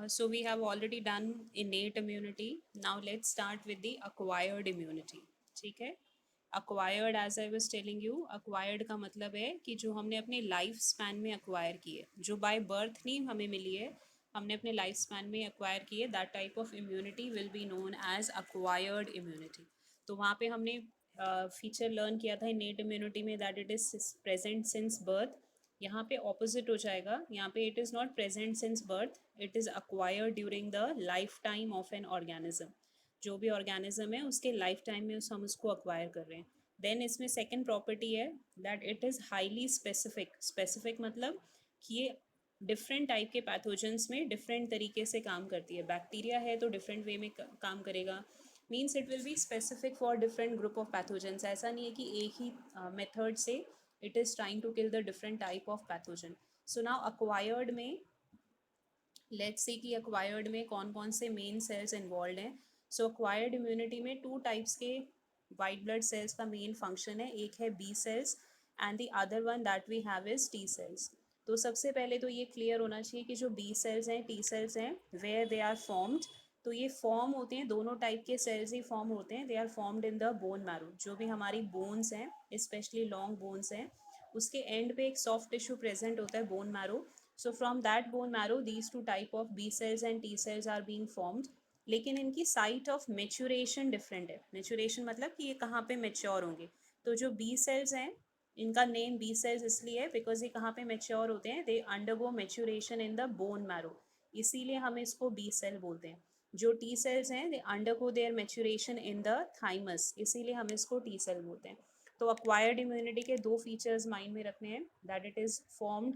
So we have already done innate immunity. Now let's start with the acquired immunity. ठीक है. Acquired, as I was telling you, acquired का मतलब है कि जो हमने अपने लाइफ स्पैन में acquire की है, जो by birth नहीं हमें मिली है, हमने अपने लाइफ स्पैन में acquire की है, that type of immunity will be known as acquired immunity. तो वहाँ पे हमने फीचर लर्न किया था innate immunity में that it is present since birth. यहाँ पे ऑपोजिट हो जाएगा. यहाँ पे it is not present since birth, it is acquired during the life time of an organism. जो भी ऑर्गेनिज्म है उसके लाइफ टाइम में हम उसको अक्वायर कर रहे हैं. देन इसमें सेकेंड प्रॉपर्टी है that it is highly specific. Specific मतलब कि ये डिफरेंट टाइप के पैथोजेंस में डिफरेंट तरीके से काम करती है. बैक्टीरिया है तो डिफरेंट वे में काम करेगा. Means it will be specific for different group of pathogens. ऐसा नहीं है कि एक ही मेथड से it is trying to kill the different type of pathogen. So now acquired में let's see कि acquired में कौन कौन से main cells involved हैं. So acquired immunity में two types के white blood cells का main function है. एक है B cells and the other one that we have is T cells. तो सबसे पहले तो ये क्लियर होना चाहिए कि जो B cells हैं T cells हैं where they are formed. तो ये फॉर्म होते हैं, दोनों टाइप के सेल्स ही फॉर्म होते हैं. They are formed in the bone marrow. जो भी हमारी बोन्स हैं, स्पेशली लॉन्ग बोन्स हैं, उसके एंड पे एक सॉफ्ट टिश्यू प्रेजेंट होता है, bone marrow. So from that bone marrow these two type of B cells and T cells are being formed. लेकिन इनकी साइट ऑफ मेचुरेशन डिफरेंट है. मेचुरेशन मतलब कि ये कहाँ पे मेच्योर होंगे. तो जो बी सेल्स हैं, इनका नेम बी सेल्स इसलिए है बिकॉज ये कहाँ पे मेच्योर होते हैं, they undergo maturation in the bone marrow, इसीलिए हम इसको बी सेल बोलते हैं. जो टी सेल्स हैं they undergo their maturation in the thymus, इसीलिए हम इसको टी सेल बोलते हैं. तो अक्वायर्ड इम्यूनिटी के दो फीचर्स माइंड में रखने हैं that it is formed,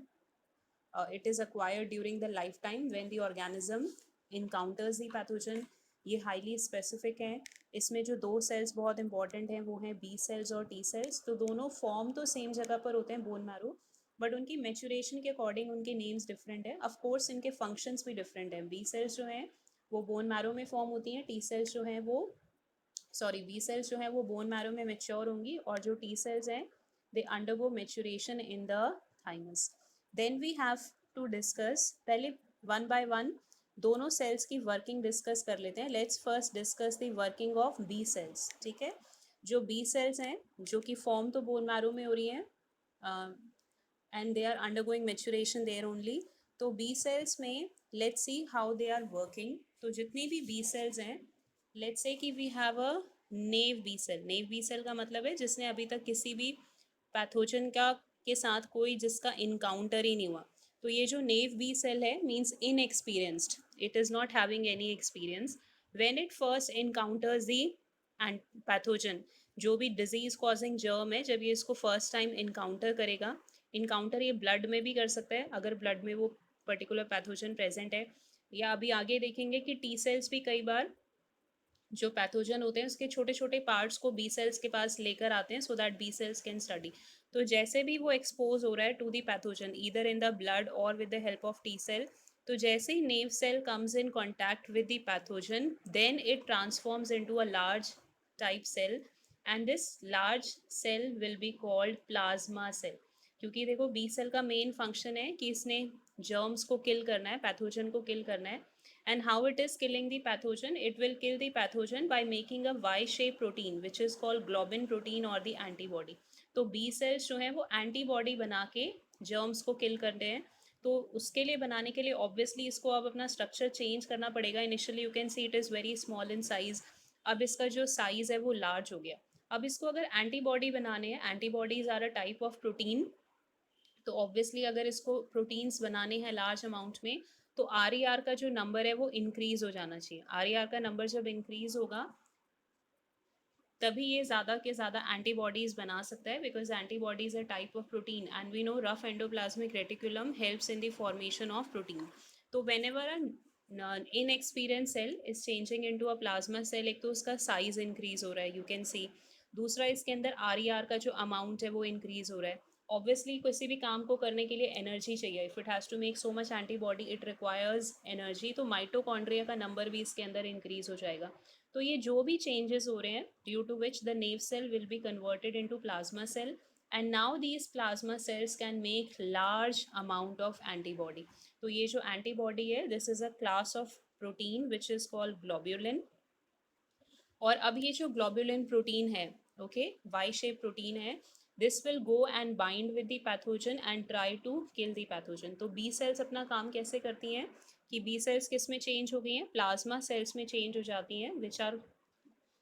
it is acquired during the life time when the organism encounters the pathogen. ये हाईली स्पेसिफिक हैं. इसमें जो दो सेल्स बहुत इंपॉर्टेंट हैं वो हैं बी सेल्स और टी सेल्स. तो दोनों फॉर्म तो सेम जगह पर होते हैं, बोन मैरो, बट उनकी मेचुरेशन के अकॉर्डिंग उनके नेम्स डिफरेंट है. ऑफ कोर्स इनके फंक्शंस भी डिफरेंट हैं. बी सेल्स जो हैं वो बोन मैरो में फॉर्म होती हैं. टी सेल्स जो हैं वो, सॉरी, बी सेल्स जो हैं वो बोन मैरो में मेच्योर होंगी. और जो टी सेल्स हैं they undergo maturation in the thymus. Then we have to discuss, पहले वन बाय वन दोनों सेल्स की वर्किंग डिस्कस कर लेते हैं. Let's first discuss the working of B cells. ठीक है. जो बी सेल्स हैं जो कि फॉर्म तो बोन मैरो में हो रही हैं and they are undergoing maturation there only. तो बी सेल्स में let's see how they are working. तो जितनी भी बी सेल्स हैं, लेट्स से कि we have a naive B cell. Naive B cell का मतलब है जिसने अभी तक किसी भी पैथोजन का के साथ कोई जिसका इनकाउंटर ही नहीं हुआ. तो ये जो नेव बी सेल है means inexperienced, it is not having any experience. When it first encounters the and pathogen, जो भी डिजीज कॉजिंग जर्म है, जब ये इसको फर्स्ट टाइम इनकाउंटर करेगा, इनकाउंटर ये ब्लड में भी कर सकता है अगर ब्लड में वो पर्टिकुलर पैथोजन प्रेजेंट है, या अभी आगे देखेंगे कि टी सेल्स भी कई बार जो पैथोजन होते हैं उसके छोटे छोटे पार्ट्स को बी सेल्स के पास लेकर आते हैं so that B cells can study. तो जैसे भी वो एक्सपोज हो रहा है to the pathogen either in the blood और with the help of T cell, तो जैसे ही naive cell comes in contact with the pathogen then it transforms into a large type cell and this large cell will be called plasma cell. क्योंकि देखो B cell का main function है कि इसने germs को किल करना है, पैथोजन को किल करना है. And how it is killing the pathogen? It will kill the pathogen by making a Y-shaped protein which is called globin protein or the antibody. तो B cells जो हैं वो antibody बना के germs को kill करते हैं. तो उसके लिए बनाने के लिए obviously इसको अब अपना structure change करना पड़ेगा. Initially you can see it is very small in size. अब इसका जो size है वो large हो गया. अब इसको अगर antibody बनाने हैं, antibodies are a type of protein, तो ऑब्वियसली अगर इसको प्रोटीन्स बनाने हैं लार्ज अमाउंट में, तो आर ई आर का जो नंबर है वो इंक्रीज हो जाना चाहिए. आर ई आर का नंबर जब इंक्रीज होगा तभी ये ज़्यादा के ज़्यादा एंटीबॉडीज़ बना सकता है, because antibodies a type of protein and we know rough endoplasmic reticulum helps in the formation of protein. तो whenever in experience cell is changing into a plasma cell, एक तो उसका size increase हो रहा है, you can सी. दूसरा इसके अंदर आर ई आर का जो अमाउंट है वो इंक्रीज हो रहा है. ऑब्वियसली किसी भी काम को करने के लिए एनर्जी चाहिए. If it has to make so much antibody it requires energy. तो माइटोकॉन्ड्रिया का नंबर भी इसके अंदर इंक्रीज हो जाएगा. तो ये जो भी चेंजेस हो रहे हैं due to which the naive cell will be converted into plasma cell and now these plasma cells can make large amount of antibody. तो ये जो एंटीबॉडी है, this is a class of protein which is called globulin. और अब ये जो globulin protein है, okay, Y shape protein है, this will go and bind with the pathogen and try to kill the pathogen. तो B sales अपना काम कैसे करती हैं कि बी सेल्स किस में चेंज हो गई हैं, प्लाज्मा सेल्स में चेंज हो जाती हैं, which are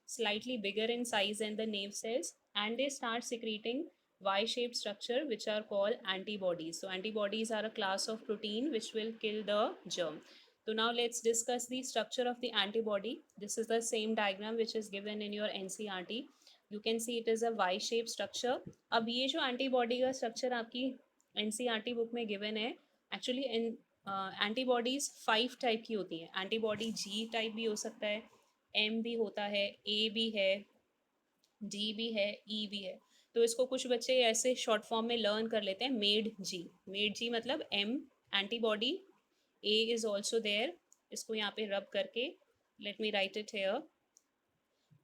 slightly bigger in size than the nerve cells, and they start secreting Y-shaped structure which are called antibodies. So antibodies are a class of protein which will kill the germ. So now let's discuss the structure of the antibody. This is the same diagram which is given in your NCERT. You can see it is a Y-shaped structure. अब ये जो antibody का structure आपकी NCERT book में given है, actually in antibodies 5 type की होती हैं। antibody G टाइप भी हो सकता है, एम भी होता है, ए भी है, डी भी है, ई भी है। तो इसको कुछ बच्चे ऐसे शॉर्ट फॉर्म में लर्न कर लेते हैं, मेड जी। मेड जी मतलब M antibody, A is also there. इसको यहाँ पे रब करके, let me write it here.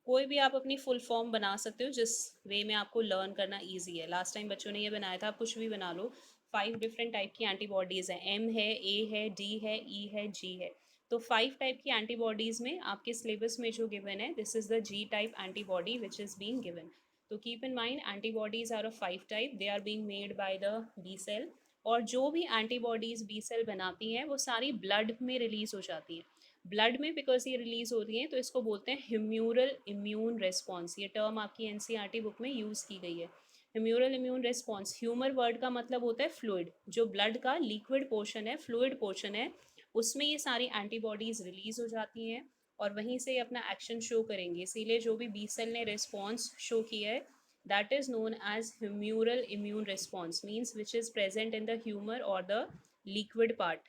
कोई भी आप अपनी फुल फॉर्म बना सकते हो जिस वे में आपको लर्न करना ईजी है। लास्ट टाइम बच्चों ने ये बनाया था, आप कुछ भी बना लो। 5 डिफरेंट टाइप की एंटीबॉडीज़ हैं, एम है, ए है, डी है, ई है, जी है। तो 5 टाइप की एंटीबॉडीज़ में आपके सिलेबस में जो गिवन है, this is the G type antibody which is being given. तो keep in mind, antibodies are of 5 type, they are being made by the B cell. और जो भी एंटीबॉडीज़ बी सेल बनाती हैं वो सारी ब्लड में रिलीज़ हो जाती हैं। ब्लड में बिकॉज ये रिलीज हो रही है तो इसको बोलते हैं ह्यूम्यूरल इम्यून रेस्पॉन्स। ये टर्म आपकी एनसीईआरटी बुक में यूज़ की गई है, ह्यूम्यूरल इम्यून रेस्पॉन्स। ह्यूमर वर्ड का मतलब होता है फ्लूइड, जो ब्लड का लिक्विड पोर्शन है, फ्लूइड पोर्शन है, उसमें ये सारी एंटीबॉडीज रिलीज हो जाती हैं और वहीं से अपना एक्शन शो करेंगे। इसीलिए जो भी बी सेल ने रिस्पॉन्स शो किया है, that is known as humoral immune response, means which is present in the humour और the liquid part.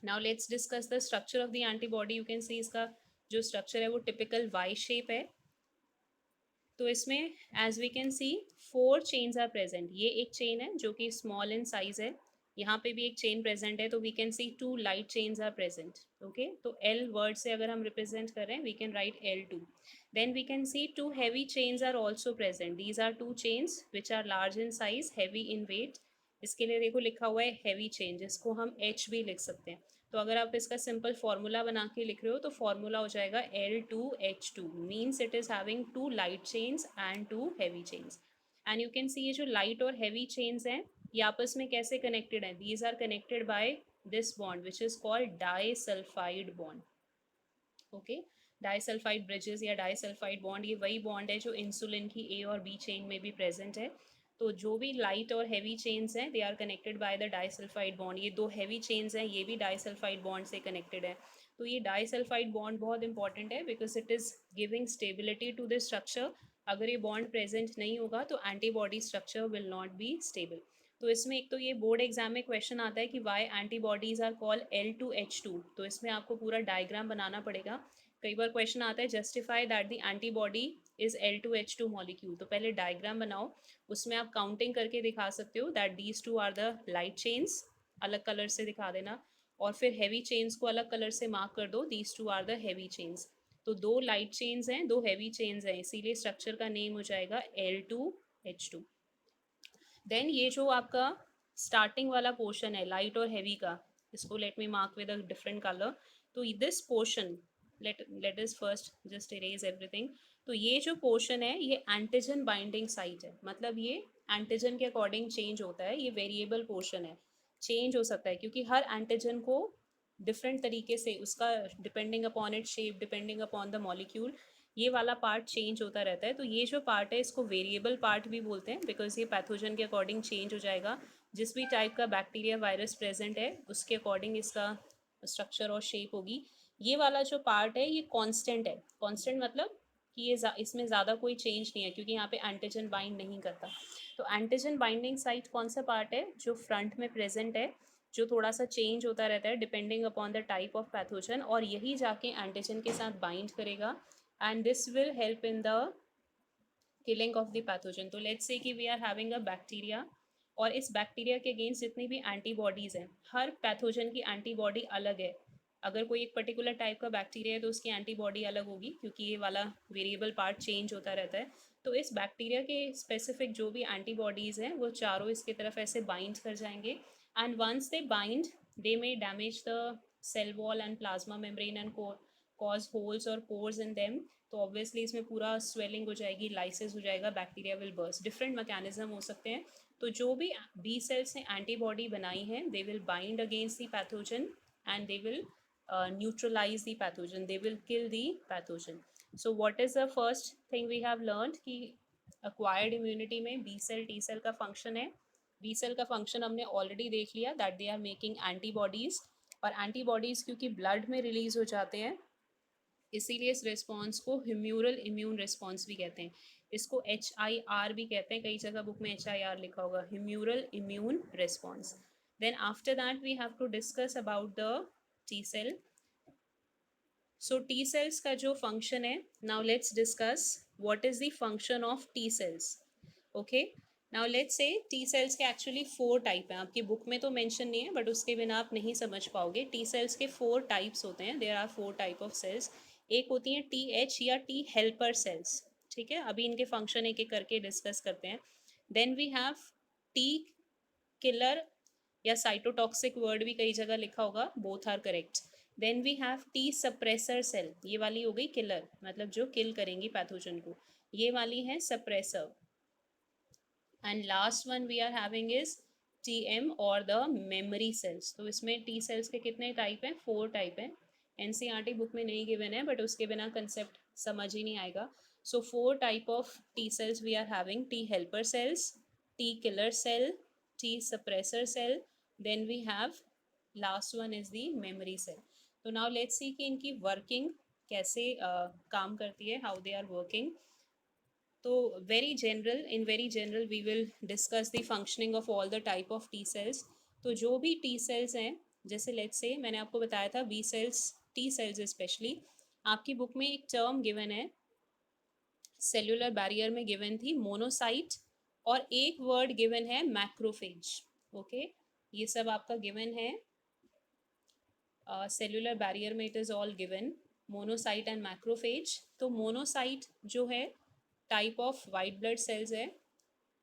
Now let's discuss the structure of the antibody. You can see इसका जो structure है वो typical Y shape है। तो इसमें as we can see 4 chains are present. ये एक चेन है जो कि स्मॉल इन साइज है, यहाँ पे भी एक चेन प्रेजेंट है, तो we can see 2 light chains are present. Okay, तो एल वर्ड से अगर हम रिप्रेजेंट करें, we can write L2। Then we can see 2 heavy chains are also present. These are 2 chains which are large in size, heavy in weight. इसके लिए देखो लिखा हुआ है हैवी चेन, जिसको हम H भी लिख सकते हैं। तो अगर आप इसका सिंपल फार्मूला बना के लिख रहे हो तो फार्मूला हो जाएगा L2H2, means it is having 2 light chains and 2 heavy chains. And you can सी ये जो लाइट और हैवी चेन्स हैं ये आपस में कैसे कनेक्टेड हैं, these are connected by this bond which is called disulphide bond. Okay, disulphide bridges या डाइसल्फाइड बॉन्ड, ये वही बॉन्ड है जो इंसुलिन की ए और बी चेन में भी प्रेजेंट है। तो जो भी लाइट और हैवी चेन्स हैं they are connected by the disulphide bond. ये 2 हैवी चेन्स हैं, ये भी डाइसल्फाइड बॉन्ड से कनेक्टेड है। तो ये डाइसल्फाइड बॉन्ड बहुत इंपॉर्टेंट है because it is giving stability to the structure. अगर ये बॉन्ड प्रेजेंट नहीं होगा तो antibody structure will not be stable. तो इसमें एक तो ये बोर्ड एग्जाम में क्वेश्चन आता है कि Y antibodies are called L2H2। तो इसमें आपको पूरा डायग्राम बनाना पड़ेगा। कई बार क्वेश्चन आता है justify that the antibody is L2H2 molecule. तो पहले डायग्राम बनाओ, उसमें आप काउंटिंग करके दिखा सकते हो that these two are the light chains, अलग कलर से दिखा देना, और फिर हैवी चेन्स को अलग कलर से मार्क कर दो, these two are the heavy chains. तो 2 लाइट चेन्स हैं, 2 हैवी चेन्स हैं, इसीलिए स्ट्रक्चर का नेम हो जाएगा L2H2। देन ये जो आपका स्टार्टिंग वाला पोर्शन है लाइट और हैवी का, इसको let me mark with a different colour. तो this portion, let is first just erase everything. तो ये जो पोर्शन है ये एंटीजन बाइंडिंग साइट है, मतलब ये एंटीजन के अकॉर्डिंग चेंज होता है, ये वेरिएबल पोर्शन है, चेंज हो सकता है क्योंकि हर एंटीजन को डिफरेंट तरीके से उसका depending upon it shape, depending upon the molecule, ये वाला पार्ट चेंज होता रहता है। तो ये जो पार्ट है इसको वेरिएबल पार्ट भी बोलते हैं बिकॉज ये पैथोजन के अकॉर्डिंग चेंज हो जाएगा। जिस भी टाइप का बैक्टीरिया वायरस प्रेजेंट है उसके अकॉर्डिंग इसका स्ट्रक्चर और शेप होगी। ये वाला जो पार्ट है ये कांस्टेंट है, कांस्टेंट मतलब कि ये इसमें ज़्यादा कोई चेंज नहीं है क्योंकि यहाँ पे एंटीजन बाइंड नहीं करता। तो एंटीजन बाइंडिंग साइट कौन सा पार्ट है, जो फ्रंट में प्रेजेंट है, जो थोड़ा सा चेंज होता रहता है depending upon the type of pathogen, और यही जाके एंटीजन के साथ बाइंड करेगा and this will help in the killing of the pathogen. तो लेट्स से कि we are having a bacteria और इस बैक्टीरिया के अगेंस्ट जितनी भी एंटीबॉडीज़ हैं, हर पैथोजन की एंटीबॉडी अलग है। अगर कोई एक पर्टिकुलर टाइप का बैक्टीरिया है तो उसकी एंटीबॉडी अलग होगी, क्योंकि ये वाला वेरिएबल पार्ट चेंज होता रहता है। तो इस बैक्टीरिया के स्पेसिफिक जो भी एंटीबॉडीज़ हैं वो चारों इसकी तरफ ऐसे बाइंड कर जाएंगे, and once they bind they may damage the cell wall and plasma membrane and cause holes और पोर्स इन देम। तो ऑब्वियसली इसमें पूरा स्वेलिंग हो जाएगी, लाइसिस हो जाएगा, bacteria will burst. Different mechanism हो सकते हैं। तो जो भी बी सेल्स ने एंटीबॉडी बनाई है they will bind against the pathogen and they will neutralize the pathogen, they will kill the pathogen. So what is the first thing we have learned कि acquired immunity में B cell T cell का function है। B cell का function हमने already देख लिया that they are making antibodies, और antibodies क्योंकि blood में release हो जाते हैं इसीलिए इस रिस्पॉन्स को ह्यूम्यूरल इम्यून रिस्पॉन्स भी कहते हैं। इसको HIR भी कहते हैं, कई जगह बुक में HIR लिखा होगा, humoral immune response. Then after that we have to discuss about the T cell. So T cells का जो फंक्शन है, now let's discuss what is the function of T cells. Okay, now let's say T cells के actually 4 type हैं। आपकी book में तो mention नहीं है बट उसके बिना आप नहीं समझ पाओगे। टी सेल्स के 4 टाइप्स होते हैं, there are 4 type of cells. एक होती हैं टी एच या टी हेल्पर सेल्स, ठीक है। अभी इनके फंक्शन एक एक करके डिस्कस करते हैं। Then we have T killer या साइटोटॉक्सिक वर्ड भी कई जगह लिखा होगा, both are correct. Then we have T suppressor cell, ये वाली हो गई किलर, मतलब जो किल करेंगी पैथोजन को। ये वाली है suppressor. And last one we are having is TM और द मेमोरी सेल्स। तो इसमें टी सेल्स के कितने टाइप हैं? 4 टाइप हैं। NCERT बुक में नहीं गिवन है बट उसके बिना कंसेप्ट समझ ही नहीं आएगा। So 4 type of T cells we are having, T helper cells, T killer cell, T suppressor cell, then we have last one is the memory cell. तो नाउ लेट्स सी कि इनकी working कैसे काम करती है, हाउ दे आर वर्किंग। तो very general we will discuss the functioning of all the type of T cells. तो जो भी टी सेल्स हैं, जैसे लेट्स से मैंने आपको बताया था B cells, T cells specially, आपकी बुक में एक टर्म गिवन है, सेल्यूलर बैरियर में गिवन थी मोनोसाइट, और एक वर्ड गिवन है मैक्रोफेज। ओके, ये सब आपका गिवन है सेल्यूलर बैरियर में, it is all given monocyte and macrophage. तो मोनोसाइट जो है type of white blood cells है।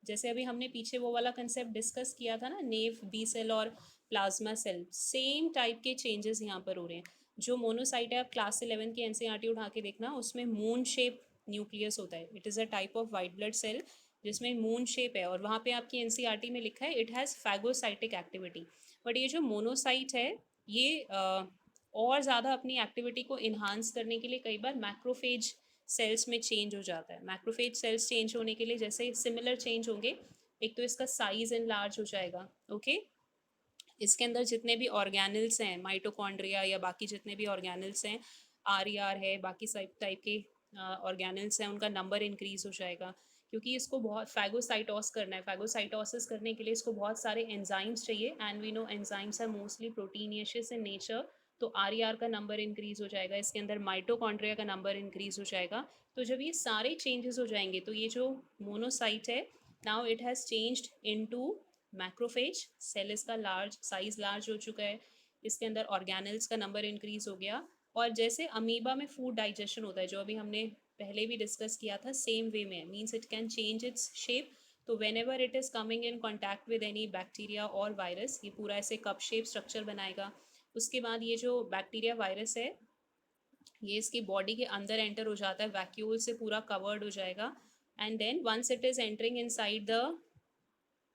जैसे अभी हमने पीछे वो वाला कंसेप्ट डिस्कस किया था ना, नेव बी सेल और प्लाज्मा सेल, सेम टाइप के चेंजेस यहाँ पर हो रहे हैं। जो मोनोसाइट है, आप क्लास 11 की NCERT उठा के देखना, उसमें मून शेप न्यूक्लियस होता है। It is a type of white blood cell जिसमें मून शेप है, और वहाँ पे आपकी NCERT में लिखा है it has phagocytic activity. But ये जो मोनोसाइट है ये और ज़्यादा अपनी एक्टिविटी को इन्हांस करने के लिए कई बार मैक्रोफेज सेल्स में चेंज हो जाता है। मैक्रोफेज सेल्स चेंज होने के लिए जैसे सिमिलर चेंज होंगे, एक तो इसका साइज एंड लार्ज हो जाएगा। ओके, इसके अंदर जितने भी ऑर्गेनल्स हैं, माइटोकॉन्ड्रिया या बाकी जितने भी ऑर्गेनल्स हैं, RER है, बाकी सब टाइप के ऑर्गेनल्स हैं, उनका नंबर इंक्रीज हो जाएगा, क्योंकि इसको बहुत फैगोसाइटोस करना है। फैगोसाइटोसिस करने के लिए इसको बहुत सारे एंजाइम्स चाहिए, and we know enzymes are mostly proteinaceous in nature. तो RER का नंबर इंक्रीज हो जाएगा, इसके अंदर माइटोकॉन्ड्रिया का नंबर इंक्रीज हो जाएगा। तो जब ये सारे चेंजेस हो जाएंगे तो ये जो मोनोसाइट है, now it has changed into macrophage cell, इसका लार्ज साइज लार्ज हो चुका है, इसके अंदर ऑर्गेनल्स का नंबर इंक्रीज हो गया। और जैसे अमीबा में फूड डाइजेशन होता है, जो अभी हमने पहले भी डिस्कस किया था, सेम वे में means it can change its shape. तो whenever it is coming in contact with any bacteria और वायरस, ये पूरा ऐसे कप शेप स्ट्रक्चर बनाएगा। उसके बाद ये जो बैक्टीरिया वायरस है ये इसकी बॉडी के अंदर एंटर हो जाता है, वैक्यूल से पूरा कवर्ड हो जाएगा, and then once it is entering inside the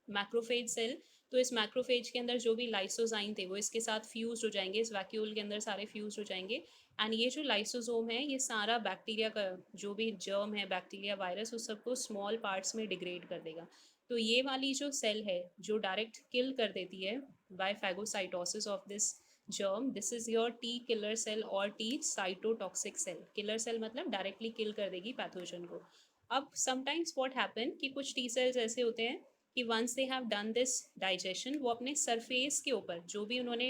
macrophage cell, तो इस मैक्रोफेज के अंदर जो भी लाइसोजाइम थे वो इसके साथ फ्यूज हो जाएंगे, इस वैक्यूल के अंदर सारे फ्यूज हो जाएंगे। एंड ये जो लाइसोसोम है ये सारा बैक्टीरिया का जो भी जर्म है, बैक्टीरिया वायरस, उस सबको स्मॉल पार्ट्स में डिग्रेड कर देगा। तो ये वाली जो सेल है जो डायरेक्ट किल कर देती है by phagocytosis of this germ, this is your T killer cell और T cytotoxic cell। killer cell मतलब डायरेक्टली किल कर देगी पैथोजन को। अब समटाइम्स व्हाट हैपन कि कुछ टी सेल्स ऐसे होते हैं कि once they have done this digestion, वो अपने सरफेस के ऊपर जो भी उन्होंने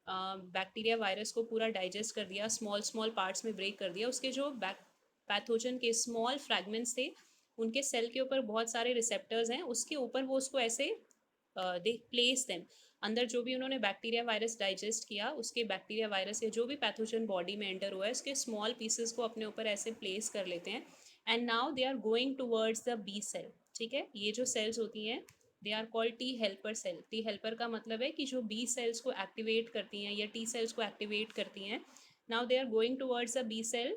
बैक्टीरिया वायरस को पूरा डाइजेस्ट कर दिया, स्मॉल स्मॉल पार्ट्स में ब्रेक कर दिया, उसके जो पैथोजन के स्मॉल फ्रैगमेंट्स थे उनके सेल के ऊपर बहुत सारे रिसेप्टर्स हैं, उसके ऊपर वो उसको ऐसे दे प्लेस देम। अंदर जो भी उन्होंने बैक्टीरिया वायरस डाइजेस्ट किया, उसके बैक्टीरिया वायरस या जो भी पैथोजन बॉडी में एंटर हुआ है, उसके स्मॉल पीसेस को अपने ऊपर ऐसे प्लेस कर लेते हैं, and now they are going towards the B cell. ठीक है, ये जो सेल्स होती हैं they are called T helper cell. T helper का मतलब है कि जो बी सेल्स को एक्टिवेट करती हैं या टी सेल्स को एक्टिवेट करती हैं। Now they are going towards the B cell,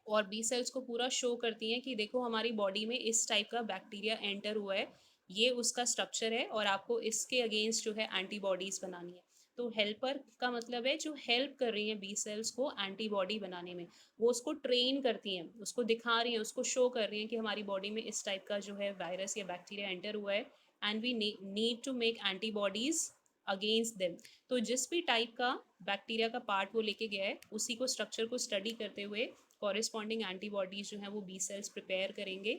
और बी सेल्स को पूरा शो करती हैं कि देखो हमारी बॉडी में इस टाइप का बैक्टीरिया एंटर हुआ है, ये उसका स्ट्रक्चर है, और आपको इसके अगेंस्ट जो है एंटीबॉडीज़ बनानी है। तो हेल्पर का मतलब है जो हेल्प कर रही हैं बी सेल्स को एंटीबॉडी बनाने में, वो उसको ट्रेन करती हैं, उसको दिखा रही हैं, उसको शो कर रही हैं कि हमारी बॉडी में इस टाइप का जो है वायरस या बैक्टीरिया एंटर हुआ है, and we need to make antibodies against them. तो जिस भी टाइप का बैक्टीरिया का पार्ट वो लेके गया है, उसी को स्ट्रक्चर को स्टडी करते हुए कॉरेस्पॉन्डिंग एंटीबॉडीज जो है वो बी सेल्स प्रिपेयर करेंगे,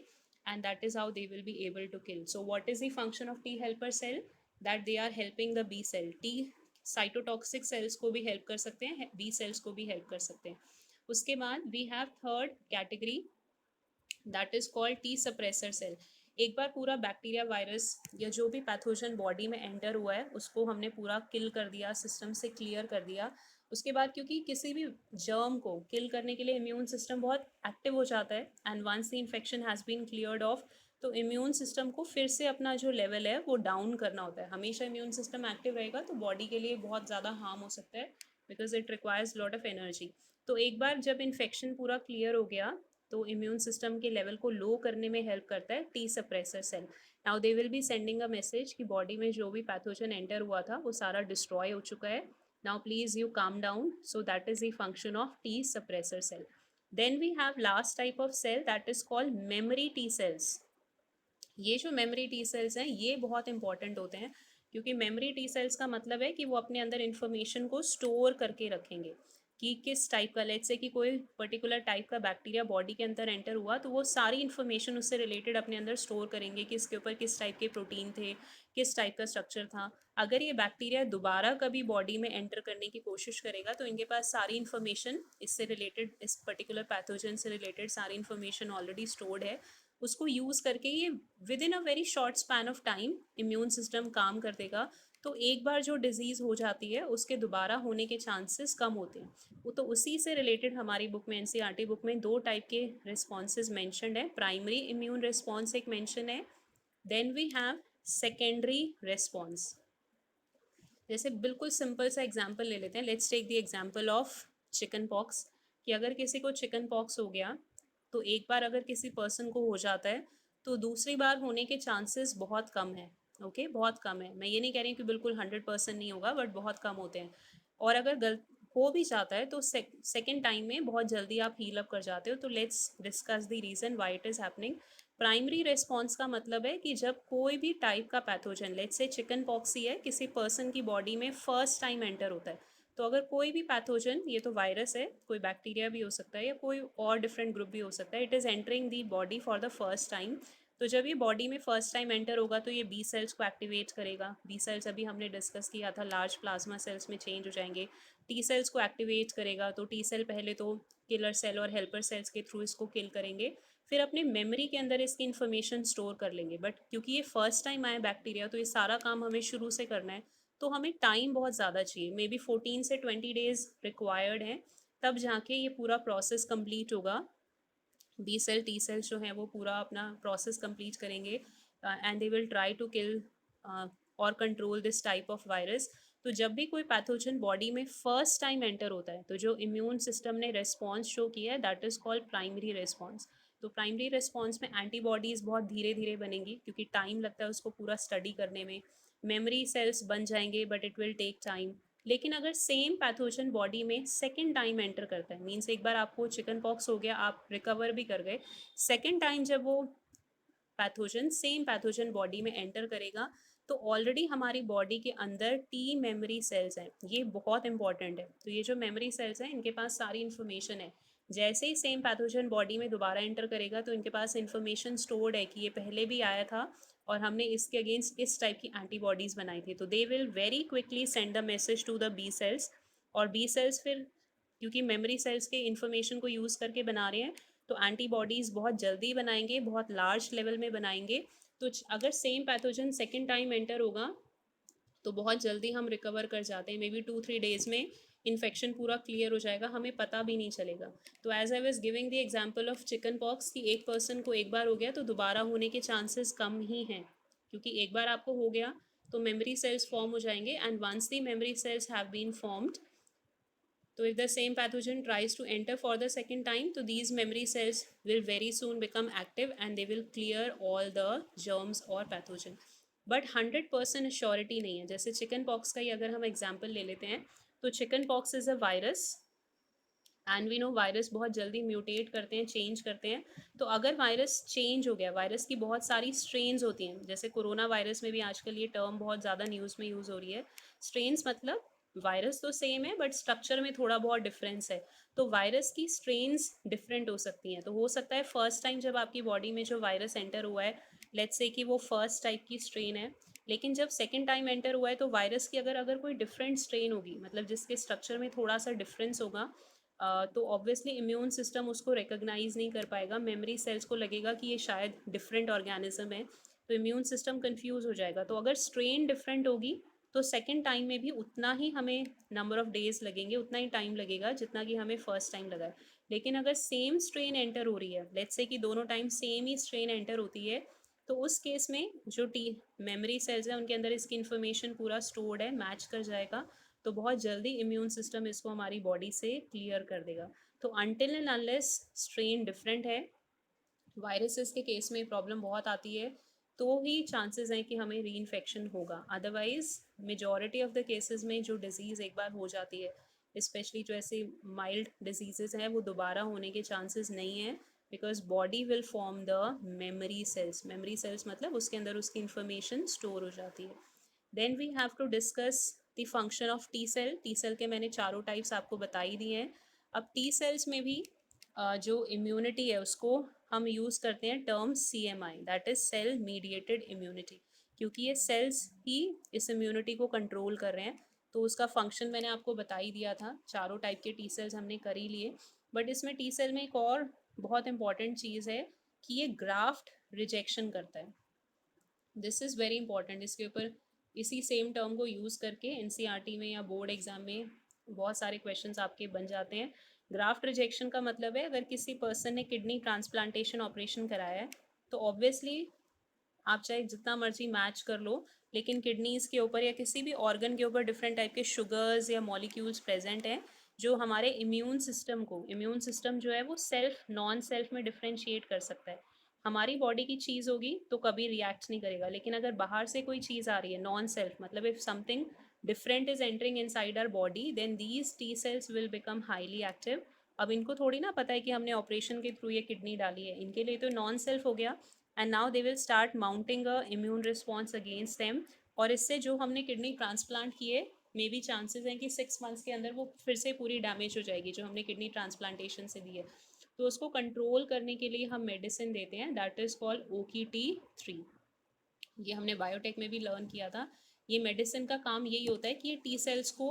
and that is how they will be able to kill. So what is the function of T helper cell? That they are helping the B cell. T cytotoxic cells को भी help कर सकते हैं, B cells को भी help कर सकते हैं। उसके बाद we have third category, that is called T suppressor cell. एक बार पूरा बैक्टीरिया वायरस या जो भी पैथोजन बॉडी में एंटर हुआ है उसको हमने पूरा किल कर दिया, सिस्टम से क्लियर कर दिया। उसके बाद क्योंकि किसी भी जर्म को किल करने के लिए इम्यून सिस्टम बहुत एक्टिव हो जाता है, and once the infection has been cleared off, तो इम्यून सिस्टम को फिर से अपना जो लेवल है वो डाउन करना होता है। हमेशा इम्यून सिस्टम एक्टिव रहेगा तो बॉडी के लिए बहुत ज़्यादा हार्म हो सकता है, because it requires lot of energy. तो एक बार जब इन्फेक्शन पूरा क्लियर हो गया तो इम्यून सिस्टम के लेवल को लो करने में हेल्प करता है T suppressor cell. Now they will be sending a message कि बॉडी में जो भी पैथोजन एंटर हुआ था वो सारा डिस्ट्रॉय हो चुका है, now please you calm down. So that is the function of T suppressor cell. Then we have last type of cell, that is called memory T cells. ये जो मेमोरी टी सेल्स हैं ये बहुत important होते हैं, क्योंकि memory T cells का मतलब है कि वो अपने अंदर इन्फॉर्मेशन को स्टोर करके रखेंगे कि किस टाइप का, लेट्स से कि कोई पर्टिकुलर टाइप का बैक्टीरिया बॉडी के अंदर एंटर हुआ तो वो सारी इन्फॉर्मेशन उससे रिलेटेड अपने अंदर स्टोर करेंगे कि इसके ऊपर किस टाइप के प्रोटीन थे, किस टाइप का स्ट्रक्चर था। अगर ये बैक्टीरिया दोबारा कभी बॉडी में एंटर करने की कोशिश करेगा तो इनके पास सारी इन्फॉर्मेशन इससे रिलेटेड, इस पर्टिकुलर पैथोजन से रिलेटेड सारी इन्फॉर्मेशन ऑलरेडी स्टोर्ड है। उसको यूज़ करके ये with in a very short span of time immune system काम कर देगा। तो एक बार जो डिजीज़ हो जाती है उसके दोबारा होने के चांसेस कम होते हैं। वो तो उसी से रिलेटेड हमारी बुक में, एनसीईआरटी बुक में, दो टाइप के रिस्पॉन्सेज मैंशनड है। प्राइमरी इम्यून रिस्पॉन्स एक मेंशन है, then we have secondary response. जैसे बिल्कुल सिंपल सा एग्जांपल ले लेते हैं, let's take the example of chicken pox. कि अगर किसी को चिकन पॉक्स हो गया तो एक बार अगर किसी पर्सन को हो जाता है तो दूसरी बार होने के चांसेस बहुत कम है। ओके, बहुत कम है। मैं ये नहीं कह रही कि बिल्कुल 100% नहीं होगा, बट बहुत कम होते हैं। और अगर गलत हो भी जाता है तो सेकेंड टाइम में बहुत जल्दी आप हील अप कर जाते हो। तो let's discuss the reason why it is happening. Primary response का मतलब है कि जब कोई भी टाइप का pathogen, let's say chicken pox ही है, किसी पर्सन की बॉडी में फर्स्ट टाइम एंटर होता है, तो अगर कोई भी पैथोजन, ये तो वायरस है, कोई बैक्टीरिया भी हो सकता है या कोई और डिफरेंट ग्रुप भी हो सकता है, it is entering the body for the first time. तो जब ये बॉडी में फर्स्ट टाइम एंटर होगा तो ये बी सेल्स को एक्टिवेट करेगा। बी सेल्स अभी हमने डिस्कस किया था लार्ज प्लाज्मा सेल्स में चेंज हो जाएंगे। टी सेल्स को एक्टिवेट करेगा, तो टी सेल पहले तो किलर सेल और हेल्पर सेल्स के थ्रू इसको किल करेंगे, फिर अपने मेमोरी के अंदर इसकी इन्फॉर्मेशन स्टोर कर लेंगे। बट क्योंकि ये फर्स्ट टाइम आया बैक्टीरिया तो ये सारा काम हमें शुरू से करना है, तो हमें टाइम बहुत ज़्यादा चाहिए, मे बी 14 से 20 डेज रिक्वायर्ड हैं, तब जाके ये पूरा प्रोसेस कंप्लीट होगा। बी सेल टी सेल जो है वो पूरा अपना प्रोसेस कंप्लीट करेंगे, and they will try to kill और control this type of virus. तो जब भी कोई पैथोजन बॉडी में फर्स्ट टाइम एंटर होता है तो जो इम्यून सिस्टम ने रेस्पॉन्स शो किया है that is called primary response. तो प्राइमरी रेस्पॉन्स में एंटीबॉडीज़ बहुत धीरे धीरे बनेंगी क्योंकि टाइम लगता है उसको पूरा स्टडी करने में। मेमोरी सेल्स बन जाएंगे but it will take time. लेकिन अगर सेम पैथोजन बॉडी में सेकेंड टाइम एंटर करता है, मीन्स एक बार आपको चिकन पॉक्स हो गया, आप रिकवर भी कर गए, सेकेंड टाइम जब वो पैथोजन सेम पैथोजन बॉडी में एंटर करेगा तो ऑलरेडी हमारी बॉडी के अंदर टी मेमोरी सेल्स हैं। ये बहुत इंपॉर्टेंट है। तो ये जो मेमोरी सेल्स हैं इनके पास सारी इन्फॉर्मेशन है। जैसे ही सेम पैथोजन बॉडी में दोबारा एंटर करेगा तो इनके पास इन्फॉर्मेशन स्टोर्ड है कि ये पहले भी आया था और हमने इसके अगेंस्ट इस टाइप की एंटीबॉडीज़ बनाई थी। तो they will very quickly send the message to the B cells, और बी सेल्स फिर क्योंकि मेमोरी सेल्स के इन्फॉर्मेशन को यूज़ करके बना रहे हैं तो एंटीबॉडीज़ बहुत जल्दी बनाएंगे, बहुत लार्ज लेवल में बनाएंगे। तो अगर same pathogen second time enter होगा तो बहुत जल्दी हम रिकवर कर जाते हैं, मे बी 2-3 डेज़ में इन्फेक्शन पूरा क्लियर हो जाएगा, हमें पता भी नहीं चलेगा। तो as I was giving the example of chicken pox कि एक पर्सन को एक बार हो गया तो दोबारा होने के चांसेस कम ही हैं, क्योंकि एक बार आपको हो गया तो मेमोरी सेल्स फॉर्म हो जाएंगे, and once the memory cells have been formed, so if the same pathogen tries to enter for the second time, so these memory cells will very soon become active and they will clear all the germs or pathogen. But 100% surety नहीं है। जैसे chicken pox का ही अगर हम example ले लेते हैं, तो chicken pox is a virus, and we know virus बहुत जल्दी म्यूटेट करते हैं, चेंज करते हैं। तो अगर वायरस चेंज हो गया, वायरस की बहुत सारी स्ट्रेन्स होती हैं, जैसे कोरोना वायरस में भी आजकल ये टर्म बहुत ज़्यादा न्यूज़ में यूज़ हो रही है। स्ट्रेन्स मतलब वायरस तो सेम है बट स्ट्रक्चर में थोड़ा बहुत डिफरेंस है। तो वायरस की स्ट्रेन्स डिफरेंट हो सकती हैं। तो हो सकता है फर्स्ट टाइम जब आपकी बॉडी में जो वायरस एंटर हुआ है, लेट्स से कि वो फर्स्ट टाइप की स्ट्रेन है, लेकिन जब सेकेंड टाइम एंटर हुआ है तो वायरस की अगर अगर कोई डिफरेंट स्ट्रेन होगी, मतलब जिसके स्ट्रक्चर में थोड़ा सा डिफरेंस होगा, तो ऑब्वियसली इम्यून सिस्टम उसको रिकॉग्नाइज नहीं कर पाएगा। मेमोरी सेल्स को लगेगा कि ये शायद डिफरेंट ऑर्गेनिज्म है, तो इम्यून सिस्टम कंफ्यूज हो जाएगा। तो अगर स्ट्रेन डिफरेंट होगी तो सेकेंड टाइम में भी उतना ही हमें नंबर ऑफ डेज लगेंगे, उतना ही टाइम लगेगा जितना कि हमें फर्स्ट टाइम लगा है। लेकिन अगर सेम स्ट्रेन एंटर हो रही है, लेट्स से कि दोनों टाइम सेम ही स्ट्रेन एंटर होती है, तो उस केस में जो टी मेमोरी सेल्स है उनके अंदर इसकी इन्फॉर्मेशन पूरा स्टोर्ड है, मैच कर जाएगा, तो बहुत जल्दी इम्यून सिस्टम इसको हमारी बॉडी से क्लियर कर देगा। तो until and unless strain different है, वायरसेस के केस में प्रॉब्लम बहुत आती है, तो ही चांसेस हैं कि हमें री इन्फेक्शन होगा। Otherwise majority of the cases में जो डिजीज़ एक बार हो जाती है, स्पेशली जो ऐसे माइल्ड डिजीजेस हैं, वो दोबारा होने के चांसेस नहीं हैं, because body will form the memory cells. Memory cells मतलब उसके अंदर उसकी इंफॉर्मेशन स्टोर हो जाती है। Then we have to discuss the function of T cell. T cell के मैंने चारों टाइप्स आपको बता ही दिए हैं। अब टी सेल्स में भी जो इम्यूनिटी है उसको हम यूज़ करते हैं term CMI, that is cell mediated immunity, क्योंकि ये सेल्स ही इस इम्यूनिटी को कंट्रोल कर रहे हैं। तो उसका फंक्शन मैंने आपको बता ही दिया था, चारों टाइप के टी सेल्स हमने कर ही लिए। बट इसमें टी सेल में एक और बहुत इंपॉर्टेंट चीज़ है कि ये ग्राफ्ट रिजेक्शन करता है। This is very important. इसके ऊपर इसी सेम टर्म को यूज़ करके NCERT में या बोर्ड एग्जाम में बहुत सारे क्वेश्चंस आपके बन जाते हैं। ग्राफ्ट रिजेक्शन का मतलब है अगर किसी पर्सन ने किडनी ट्रांसप्लांटेशन ऑपरेशन कराया है, तो ऑब्वियसली आप चाहे जितना मर्जी मैच कर लो, लेकिन किडनीज़ के ऊपर या किसी भी ऑर्गन के ऊपर डिफरेंट टाइप के शुगर्स या मॉलिक्यूल्स प्रेजेंट हैं, जो हमारे इम्यून सिस्टम जो है वो सेल्फ नॉन सेल्फ में डिफ्रेंशिएट कर सकता है। हमारी बॉडी की चीज़ होगी तो कभी रिएक्ट नहीं करेगा, लेकिन अगर बाहर से कोई चीज़ आ रही है नॉन सेल्फ, मतलब if something different is entering inside our body, then these T cells will become highly active. अब इनको थोड़ी ना पता है कि हमने ऑपरेशन के थ्रू ये किडनी डाली है, इनके लिए तो नॉन सेल्फ हो गया, and now they will start mounting a immune response against them. और इससे जो हमने किडनी ट्रांसप्लांट किए, मे बी चांसेस हैं कि 6 मंथ्स के अंदर वो फिर से पूरी डैमेज हो जाएगी जो हमने किडनी ट्रांसप्लांटेशन से दी है। तो उसको कंट्रोल करने के लिए हम मेडिसिन देते हैं, दैट इज़ कॉल्ड OKT3। ये हमने बायोटेक में भी लर्न किया था। ये मेडिसिन का काम यही होता है कि ये टी सेल्स को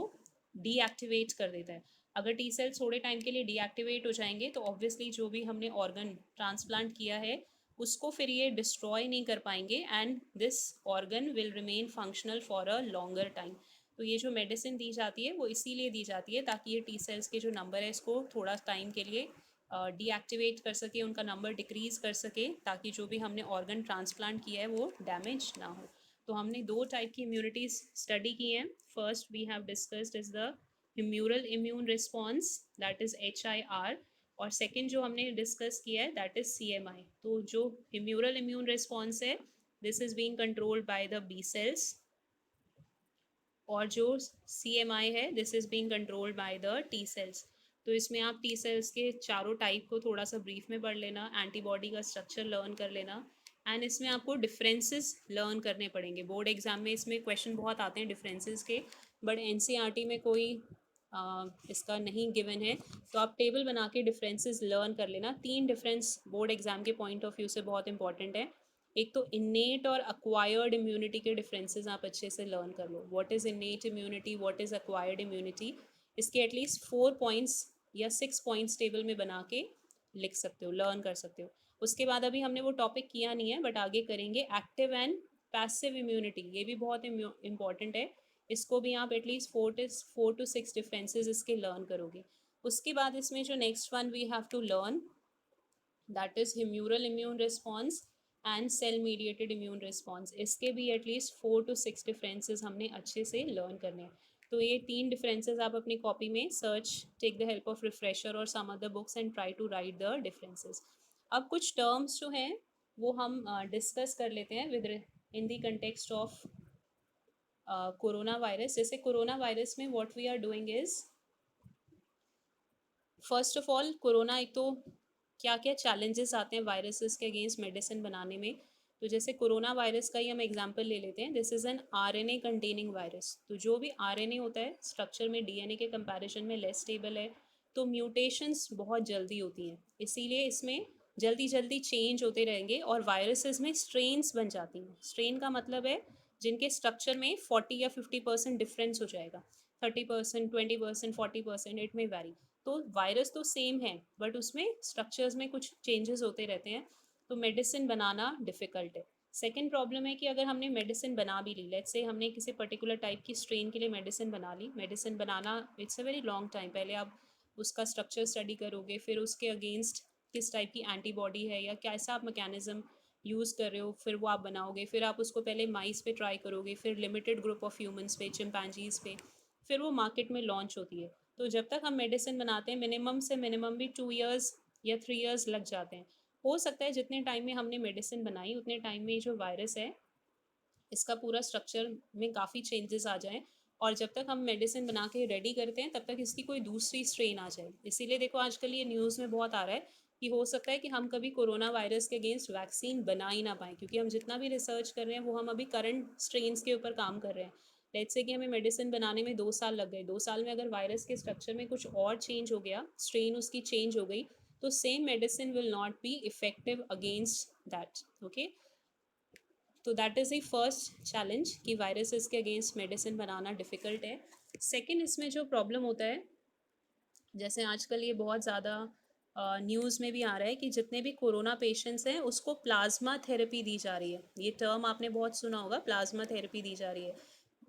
डीएक्टिवेट कर देता है। अगर टी सेल्स थोड़े टाइम के लिए डीएक्टिवेट हो जाएंगे तो ऑब्वियसली जो भी हमने ऑर्गन ट्रांसप्लांट किया है उसको फिर ये डिस्ट्रॉय नहीं कर पाएंगे, and this organ will remain functional for a longer time. तो ये जो मेडिसिन दी जाती है वो इसीलिए दी जाती है ताकि ये टी सेल्स के जो नंबर है इसको थोड़ा टाइम के लिए डीएक्टिवेट कर सके, उनका नंबर डिक्रीज़ कर सके, ताकि जो भी हमने ऑर्गन ट्रांसप्लांट किया है वो डैमेज ना हो। तो हमने 2 टाइप की इम्यूनिटीज़ स्टडी की हैं। First we have discussed is the humoral immune response, that is HIR, और सेकेंड जो हमने डिस्कस किया है दैट इज़ CMI। तो जो ह्यूमरल इम्यून रिस्पॉन्स है, this is being controlled by the B cells, और जो CMI है this is being controlled by the T cells. तो इसमें आप टी सेल्स के चारों टाइप को थोड़ा सा ब्रीफ में पढ़ लेना, एंटीबॉडी का स्ट्रक्चर लर्न कर लेना, एंड इसमें आपको डिफरेंसेस लर्न करने पड़ेंगे। बोर्ड एग्जाम में इसमें क्वेश्चन बहुत आते हैं डिफरेंसेस के, बट NCERT में कोई इसका नहीं गिवन है। तो आप टेबल बना के डिफरेंसेस लर्न कर लेना। 3 डिफरेंस बोर्ड एग्जाम के पॉइंट ऑफ व्यू से बहुत इंपॉर्टेंट है। एक तो इन्नेट और अक्वायर्ड इम्यूनिटी के डिफरेंसेस आप अच्छे से लर्न कर लो। What is innate immunity, what is acquired immunity, इसके एटलीस्ट 4 पॉइंट्स या 6 पॉइंट्स टेबल में बना के लिख सकते हो, लर्न कर सकते हो। उसके बाद अभी हमने वो टॉपिक किया नहीं है बट आगे करेंगे। एक्टिव एंड पैसिव इम्यूनिटी, ये भी बहुत इम्पॉर्टेंट है इसको भी आप एटलीस्ट 4 to 6 डिफरेंसेस इसके लर्न करोगे. उसके बाद इसमें जो next one we have to learn, that is humoral immune response and cell mediated immune response. इसके भी एटलीस्ट 4 to 6 डिफरेंसेस हमने अच्छे से लर्न करने हैं. तो ये 3 डिफरेंसेस आप अपनी कॉपी में search, take the help of refresher और some other books and try to write the differences. अब कुछ टर्म्स जो हैं वो हम डिस्कस कर लेते हैं within the context of corona virus. जैसे कोरोना वायरस में what we are doing is, first of all corona, एक तो क्या क्या चैलेंजेस आते हैं वायरसेस के अगेंस्ट मेडिसिन बनाने में. तो जैसे कोरोना वायरस का ही हम एग्जांपल ले लेते हैं. This is an RNA containing virus. तो जो भी आरएनए होता है स्ट्रक्चर में डीएनए के कंपैरिजन में लेस स्टेबल है, तो म्यूटेशंस बहुत जल्दी होती हैं, इसीलिए इसमें जल्दी जल्दी चेंज होते रहेंगे और वायरसेस में स्ट्रेन्स बन जाती हैं. स्ट्रेन का मतलब है जिनके स्ट्रक्चर में 40 या 50% डिफरेंस हो जाएगा, 30%, 20%, 40%, इट में वैरी. तो वायरस तो सेम है बट उसमें स्ट्रक्चर्स में कुछ चेंजेस होते रहते हैं, तो मेडिसिन बनाना डिफ़िकल्ट है. सेकेंड प्रॉब्लम है कि अगर हमने मेडिसिन बना भी ली, लेट्स से हमने किसी पर्टिकुलर टाइप की स्ट्रेन के लिए मेडिसिन बना ली, मेडिसिन बनाना it's a very long time. पहले आप उसका स्ट्रक्चर स्टडी करोगे, फिर उसके अगेंस्ट किस टाइप की एंटीबॉडी है या कैसा आप मैकेनिज्म यूज़ कर रहे हो, फिर वो आप बनाओगे, फिर आप उसको पहले माइस पे ट्राई करोगे, फिर लिमिटेड ग्रुप ऑफ ह्यूमंस पे, चिंपैंजीज पे, फिर वो मार्केट में लॉन्च होती है. तो जब तक हम मेडिसिन बनाते हैं मिनिमम से मिनिमम भी 2 years या 3 years लग जाते हैं. हो सकता है जितने टाइम में हमने मेडिसिन बनाई उतने टाइम में जो वायरस है इसका पूरा स्ट्रक्चर में काफ़ी चेंजेस आ जाएँ, और जब तक हम मेडिसिन बना के रेडी करते हैं तब तक इसकी कोई दूसरी स्ट्रेन आ जाए. इसीलिए देखो आजकल ये न्यूज़ में बहुत आ रहा है कि हो सकता है कि हम कभी कोरोना वायरस के अगेंस्ट वैक्सीन बना ही ना पाएँ, क्योंकि हम जितना भी रिसर्च कर रहे हैं वो हम अभी करंट स्ट्रेन्स के ऊपर काम कर रहे हैं. लेट्स से कि हमें मेडिसिन बनाने में 2 साल लग गए, 2 साल में अगर वायरस के स्ट्रक्चर में कुछ और चेंज हो गया, स्ट्रेन उसकी चेंज हो गई, तो same medicine will not be effective against that. Okay, तो that is the first challenge कि वायरसेस के अगेंस्ट मेडिसिन बनाना डिफ़िकल्ट है. सेकंड, इसमें जो प्रॉब्लम होता है, जैसे आजकल ये बहुत ज़्यादा न्यूज़ में भी आ रहा है कि जितने भी कोरोना पेशेंट्स हैं उसको प्लाज्मा थेरेपी दी जा रही है. ये टर्म आपने बहुत सुना होगा, प्लाज्मा थेरेपी दी जा रही है.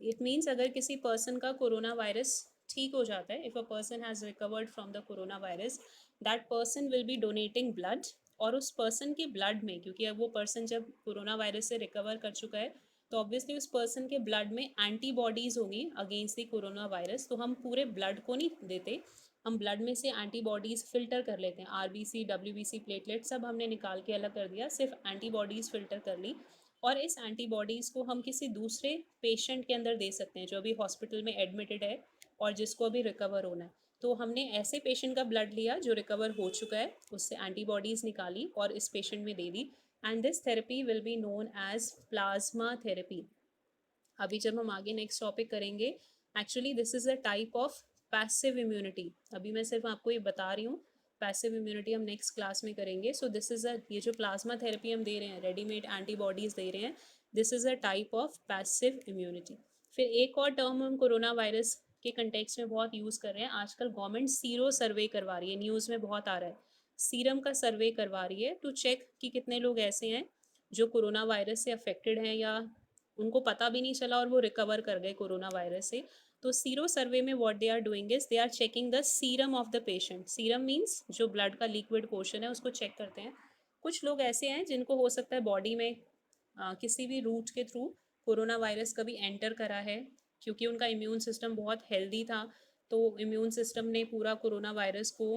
इट मीन्स अगर किसी पर्सन का कोरोना वायरस ठीक हो जाता है, if a person has recovered from the corona virus, that person will be donating blood. और उस पर्सन के ब्लड में, क्योंकि अब वो पर्सन जब कोरोना वायरस से रिकवर कर चुका है, तो ऑब्वियसली उस पर्सन के ब्लड में एंटीबॉडीज़ होंगी अगेंस्ट द कोरोना वायरस. तो हम पूरे ब्लड को नहीं देते, हम ब्लड में से एंटीबॉडीज़ फ़िल्टर कर लेते हैं. आरबीसी, डब्ल्यूबीसी, प्लेटलेट सब हमने निकाल के अलग कर दिया, सिर्फ एंटीबॉडीज़ फ़िल्टर कर ली, और इस एंटीबॉडीज़ को हम किसी दूसरे पेशेंट के अंदर दे सकते हैं जो अभी हॉस्पिटल में एडमिटेड है और जिसको अभी रिकवर होना है. तो हमने ऐसे पेशेंट का ब्लड लिया जो रिकवर हो चुका है, उससे एंटीबॉडीज़ निकाली और इस पेशेंट में दे दी, and this therapy will be known as plasma therapy. अभी जब हम आगे नेक्स्ट टॉपिक करेंगे, actually this is a type of passive immunity. अभी मैं सिर्फ आपको ये बता रही हूँ, पैसिव इम्यूनिटी हम नेक्स्ट क्लास में करेंगे. सो दिस इज़ अ, ये जो प्लाज्मा थेरेपी हम दे रहे हैं, रेडीमेड एंटीबॉडीज़ दे रहे हैं, this is a type of passive immunity. फिर एक और टर्म हम कोरोना वायरस के कंटेक्स्ट में बहुत यूज़ कर रहे हैं आजकल. गवर्नमेंट सीरो सर्वे करवा रही है, न्यूज़ में बहुत आ रहा है, सीरम का सर्वे करवा रही है टू चेक कि कितने लोग ऐसे हैं जो कोरोना वायरस से अफेक्टेड हैं या उनको पता भी नहीं चला और वो रिकवर कर गए कोरोना वायरस से. तो सीरो सर्वे में what they are doing is they are checking the serum of the patient. Serum means जो ब्लड का लिक्विड पोर्शन है उसको चेक करते हैं. कुछ लोग ऐसे हैं जिनको हो सकता है बॉडी में किसी भी रूट के थ्रू कोरोना वायरस कभी एंटर करा है, क्योंकि उनका इम्यून सिस्टम बहुत हेल्दी था, तो इम्यून सिस्टम ने पूरा कोरोना वायरस को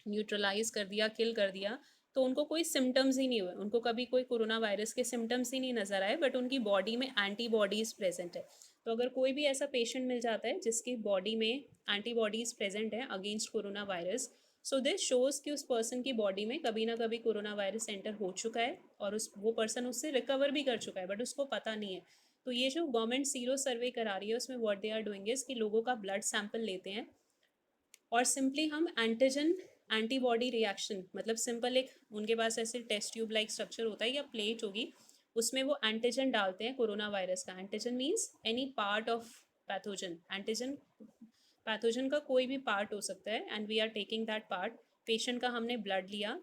न्यूट्रलाइज कर दिया, किल कर दिया, तो उनको कोई सिम्टम्स ही नहीं हुए, उनको कभी कोई कोरोना वायरस के सिम्टम्स ही नहीं नज़र आए, बट उनकी बॉडी में एंटीबॉडीज़ प्रेजेंट है. तो अगर कोई भी ऐसा पेशेंट मिल जाता है जिसकी बॉडी में एंटीबॉडीज़ प्रेजेंट है against corona virus, so this shows कि उस पर्सन की बॉडी में कभी ना कभी कोरोना वायरस एंटर हो चुका है और वो पर्सन उससे रिकवर भी कर चुका है बट उसको पता नहीं है. तो ये जो गवर्नमेंट सीरो सर्वे करा रही है उसमें what they are doing is कि लोगों का ब्लड सैंपल लेते हैं और सिंपली हम एंटीजन एंटीबॉडी रिएक्शन, मतलब सिंपल एक उनके पास ऐसे टेस्ट ट्यूब लाइक स्ट्रक्चर होता है या प्लेट होगी, उसमें वो एंटीजन डालते हैं कोरोना वायरस का. Antigen means any part of pathogen. Antigen pathogen का कोई भी पार्ट हो सकता है and we are taking that part. Patient का हमने ब्लड लिया,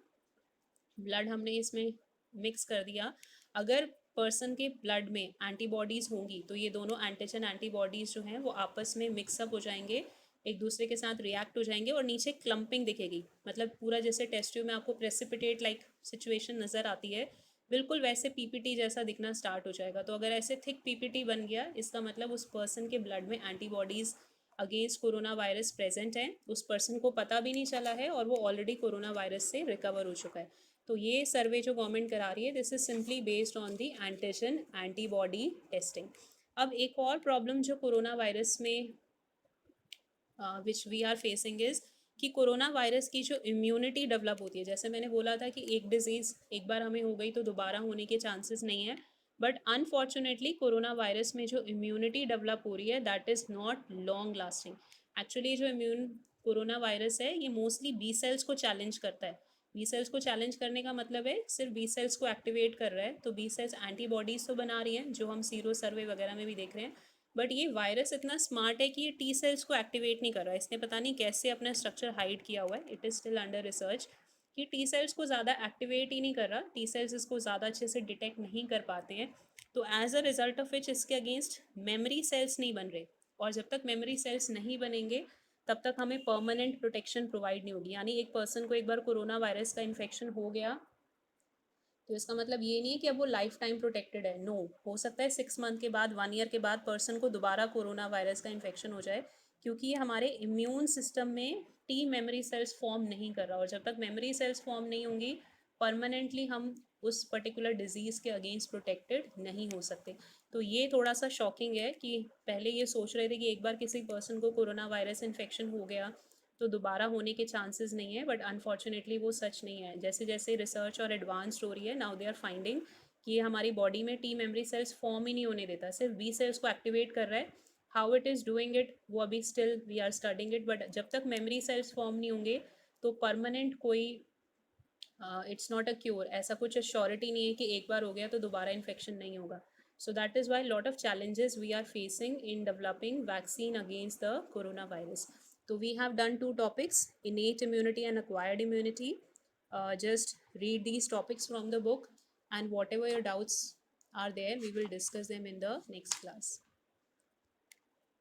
ब्लड हमने इसमें मिक्स कर दिया. अगर पर्सन के ब्लड में एंटीबॉडीज़ होंगी तो ये दोनों एंटीजन एंटीबॉडीज़ जो हैं वो आपस में मिक्सअप हो जाएंगे, एक दूसरे के साथ रिएक्ट हो जाएंगे और नीचे क्लम्पिंग दिखेगी, मतलब पूरा जैसे टेस्ट ट्यूब में आपको प्रेसिपिटेट लाइक सिचुएशन नज़र आती है, बिल्कुल वैसे पीपीटी जैसा दिखना स्टार्ट हो जाएगा। तो अगर ऐसे थिक पीपीटी बन गया, इसका मतलब उस पर्सन के ब्लड में antibodies against corona virus present हैं, उस पर्सन को पता भी नहीं चला है और वो ऑलरेडी कोरोना वायरस से रिकवर हो चुका है। तो ये सर्वे जो गवर्नमेंट करा रही है, this is simply based on the antigen antibody testing. अब एक और प्रॉब्लम जो कोरोना वायरस में which we are facing is कि कोरोना वायरस की जो इम्यूनिटी डेवलप होती है, जैसे मैंने बोला था कि एक डिजीज़ एक बार हमें हो गई तो दोबारा होने के चांसेस नहीं है, बट अनफॉर्चुनेटली कोरोना वायरस में जो इम्यूनिटी डेवलप हो रही है that is not long lasting. Actually जो इम्यून कोरोना वायरस है ये मोस्टली बी सेल्स को चैलेंज करता है। बी सेल्स को चैलेंज करने का मतलब है सिर्फ बी सेल्स को एक्टिवेट कर रहा है, तो बी सेल्स एंटीबॉडीज़ तो बना रही हैं जो हम सीरो सर्वे वगैरह में भी देख रहे हैं, बट ये वायरस इतना स्मार्ट है कि ये टी सेल्स को एक्टिवेट नहीं कर रहा है। इसने पता नहीं कैसे अपना स्ट्रक्चर हाइड किया हुआ है, it is still under research, कि टी सेल्स को ज़्यादा एक्टिवेट ही नहीं कर रहा, टी सेल्स इसको ज़्यादा अच्छे से डिटेक्ट नहीं कर पाते हैं। तो as a result of which इसके अगेंस्ट मेमोरी सेल्स नहीं बन रहे, और जब तक मेमोरी सेल्स नहीं बनेंगे तब तक हमें परमानेंट प्रोटेक्शन प्रोवाइड नहीं होगी। यानी एक पर्सन को एक बार कोरोना वायरस का इन्फेक्शन हो गया तो इसका मतलब ये नहीं है कि अब वो लाइफ टाइम प्रोटेक्टेड है। नो, हो सकता है 6 मंथ के बाद 1 ईयर के बाद पर्सन को दोबारा कोरोना वायरस का इन्फेक्शन हो जाए, क्योंकि ये हमारे इम्यून सिस्टम में टी मेमोरी सेल्स फॉर्म नहीं कर रहा, और जब तक मेमोरी सेल्स फॉर्म नहीं होंगी परमानेंटली हम उस पर्टिकुलर डिजीज़ के अगेंस्ट प्रोटेक्टेड नहीं हो सकते। तो ये थोड़ा सा शॉकिंग है कि पहले ये सोच रहे थे कि एक बार किसी पर्सन को कोरोना वायरस इन्फेक्शन हो गया तो दोबारा होने के चांसेस नहीं है, बट अनफॉर्चुनेटली वो सच नहीं है। जैसे जैसे रिसर्च और एडवांस्ड हो रही है, नाउ दे आर फाइंडिंग कि ये हमारी बॉडी में टी मेमोरी सेल्स फॉर्म ही नहीं होने देता, सिर्फ बी सेल्स को एक्टिवेट कर रहा है। How it is doing it वो अभी still we are studying it, but जब तक मेमोरी सेल्स फॉर्म नहीं होंगे तो परमानेंट कोई इट्स नॉट अ क्योर, ऐसा कुछ श्योरिटी नहीं है कि एक बार हो गया तो दोबारा इन्फेक्शन नहीं होगा। So that is why lot of challenges we are facing in developing vaccine against the coronavirus. So we have done 2 topics, innate immunity and acquired immunity. Just read these topics from the book, and whatever your doubts are there we will discuss them in the next class.